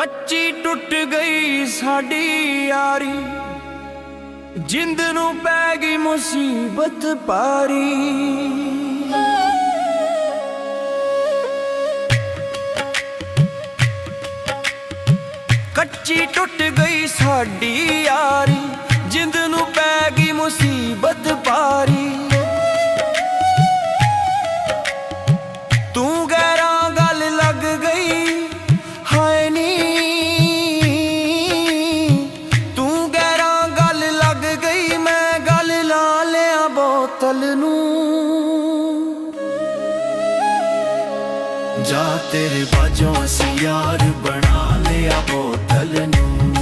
ਕੱਚੀ ਟੁੱਟ ਗਈ ਸਾਡੀ ਯਾਰੀ, ਜਿੰਦ ਨੂੰ ਪੈ ਗਈ ਮੁਸੀਬਤ ਭਾਰੀ। ਕੱਚੀ ਟੁੱਟ ਗਈ ਸਾਡੀ ਯਾਰੀ, ਜਿੰਦ ਨੂੰ ਪੈ ਗਈ ਮੁਸੀਬਤ ਭਾਰੀ। ਤੂੰ ਗੈਰਾਂ ਗੱਲ ਲੱਗ ਗਈ ਹਾਏ ਨੀ, ਤੂੰ ਗੈਰਾਂ ਗੱਲ ਲੱਗ ਗਈ, ਮੈਂ ਗੱਲ ਲਾ ਲਿਆ ਬੋਤਲ ਨੂੰ। ਜਾ ਤੇਰੇ ਬਾਝੋਂ ਅਸੀਂ ਯਾਰ ਬਣਾ ਲਿਆ ਬੋਤਲ ਨੂੰ,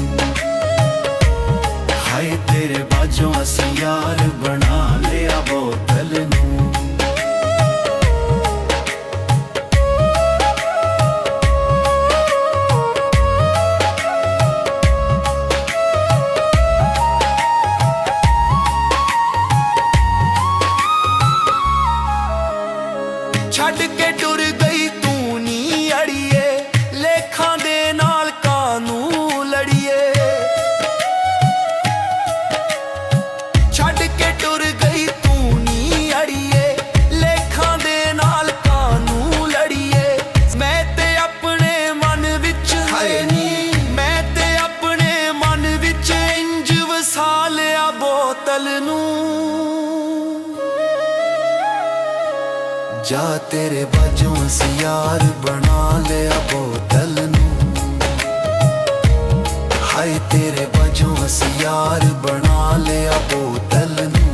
ਹਾਏ ਤੇਰੇ ਬਾਝੋਂ ਅਸੀਂ ਯਾਰ ਬਣਾ ਲਿਆ ਬੋਤਲ ਨੂੰ। ਛੱਡ ਕੇ ਟੁਰ ਗਈ ਤੂੰ ਨੀ ਅੜੀਏ, ਲੇਖਾਂ ਦੇ ਨਾਲ ਕਾਨੂੰ ਲੜੀਏ। ਛੱਡ ਕੇ ਟੁਰ ਗਈ ਤੂੰ ਨੀ ਅੜੀਏ, ਲੇਖਾਂ ਦੇ ਨਾਲ ਕਾਨੂੰ ਲੜੀਏ। ਮੈਂ ਤੇ ਆਪਣੇ ਮਨ ਵਿੱਚ ਹਾਏ ਨੀ, ਮੈਂ ਤੇ ਆਪਣੇ ਮਨ ਵਿੱਚ ਇੰਜ ਵਸਾ ਲਿਆ ਬੋਤਲ ਨੂੰ। ਜਾ ਤੇਰੇ ਬਾਝੋਂ ਅਸੀਂ ਯਾਰ ਬਣਾ ਲਿਆ ਬੋਤਲ ਨੂੰ, ਹਾਏ ਤੇਰੇ ਬਾਝੋਂ ਅਸੀਂ ਯਾਰ ਬਣਾ ਲਿਆ ਬੋਤਲ ਨੂੰ।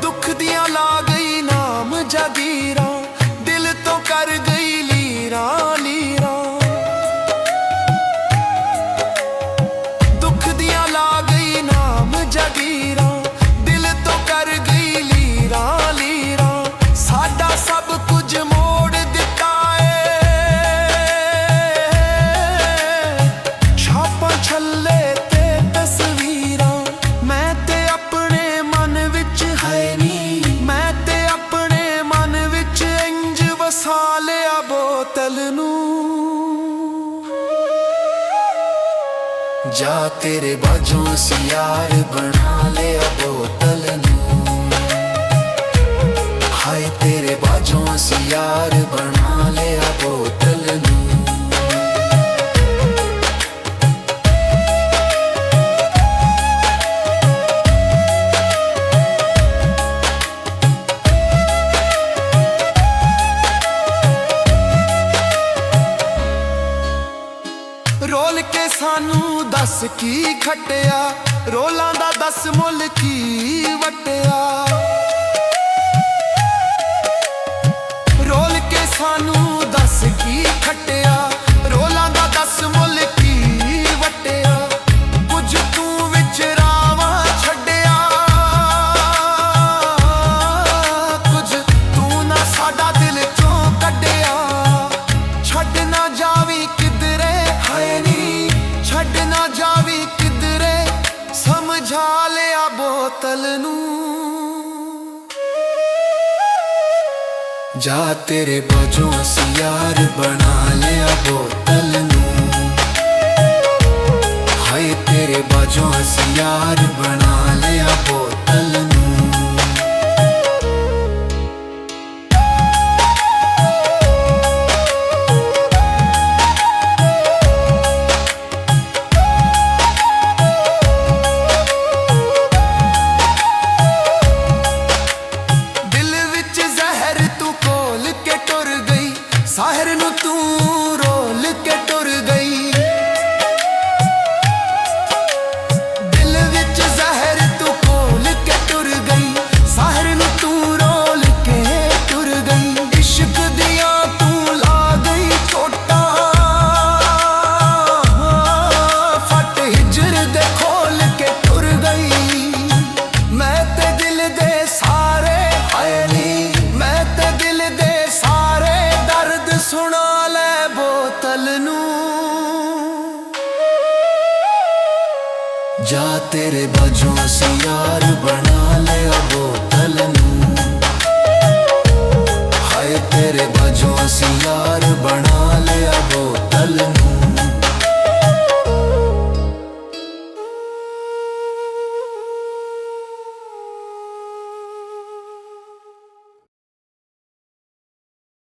ਦੁੱਖ ਦੀਆਂ ਲਾ ਗਈ ਨਾਮ ਜਾਗੀਰਾਂ, ਦਿਲ ਤੋਂ ਕਰ ਗਈ ਲੀਰਾਂ ਲੀਰਾਂ। ਦੁੱਖ ਦੀਆਂ ਲਾ ਗਈ ਨਾਮ ਜਾਗੀਰਾਂ, ਦਿਲ ਤੋਂ ਕਰ ਗਈ ਲੀਰਾਂ ਲੀਰਾਂ। ਸਾਡਾ ਸਭ ਕੁਝ ਮੋੜ ਦਿੱਤਾ ਏ, ਛਾਪਾਂ ਛੱਲੇ ਤੇ ਤਸਵੀਰਾਂ। ਮੈਂ ਤੇ ਆਪਣੇ ਮਨ ਵਿੱਚ ਹਾਏ ਨੀ, ਮੈਂ ਤੇ ਆਪਣੇ ਮਨ ਵਿੱਚ ਇੰਜ ਵਸਾ ਲਿਆ ਬੋਤਲ ਨੂੰ। ਜਾ ਤੇਰੇ ਬਾਝੋਂ ਅਸੀਂ ਯਾਰ ਬਣਾ ਲਿਆ ਬੋਤਲ ਨੂੰ, ਹਾਏ ਤੇਰੇ ਬਾਝੋਂ ਅਸੀਂ ਯਾਰ ਬਣਾ ਲਿਆ ਬੋਤਲ ਨੂੰ। ਰੋਲ ਕੇ ਸਾਨੂੰ ਦੱਸ ਕੀ ਖੱਟਿਆ, ਰੋਲਾਂ ਦਾ ਦੱਸ ਮੁੱਲ ਕੀ ਵਟਿਆ। ਰੋਲ ਕੇ ਸਾਨੂੰ ਦੱਸ ਕੀ ਖੱਟਿਆ, ਰੋਲਾਂ ਦਾ ਦੱਸ ਮੁੱਲ ਕੀ ਵਟਿਆ। ਕੁਝ ਤੂੰ ਵਿੱਚ ਰਾਵਾਂ ਛੱਡਿਆ, ਕੁਝ ਤੂੰ ਨਾ ਸਾਡਾ ਦਿਲ ਚੋਂ ਕੱਢਿਆ। ਛੱਡ ਨਾ ਜਾਵੀਂ ਕਿਧਰੇ ਹਾਏ ਨੀ, ਛੱਡ ਨਾ ਜਾਵੀਂ ਕਿਧਰੇ, ਸਮਝਾ ਲਿਆ ਬੋਤਲ ਨੂੰ। ਜਾ ਤੇਰੇ ਬਾਝੋਂ ਅਸੀਂ ਯਾਰ ਬਣਾ ਲਿਆ ਬੋਤਲ ਨੂੰ, ਹਾਏ ਤੇਰੇ ਬਾਝੋਂ ਅਸੀਂ ਯਾਰ ਬਣਾ ਲਿਆ ਬੋਤਲ ਨੂੰ। ਸਾਹਿਰ ਨੂੰ ਤੂੰ ਰੋਲ ਕੇ ਟੁਰ ਗਈ, ਦਿਲ ਵਿੱਚ ਜ਼ਹਿਰ ਤੂੰ ਘੋਲ जा तेरे बाजों से यार बना लिया बोतल नूं, हाय तेरे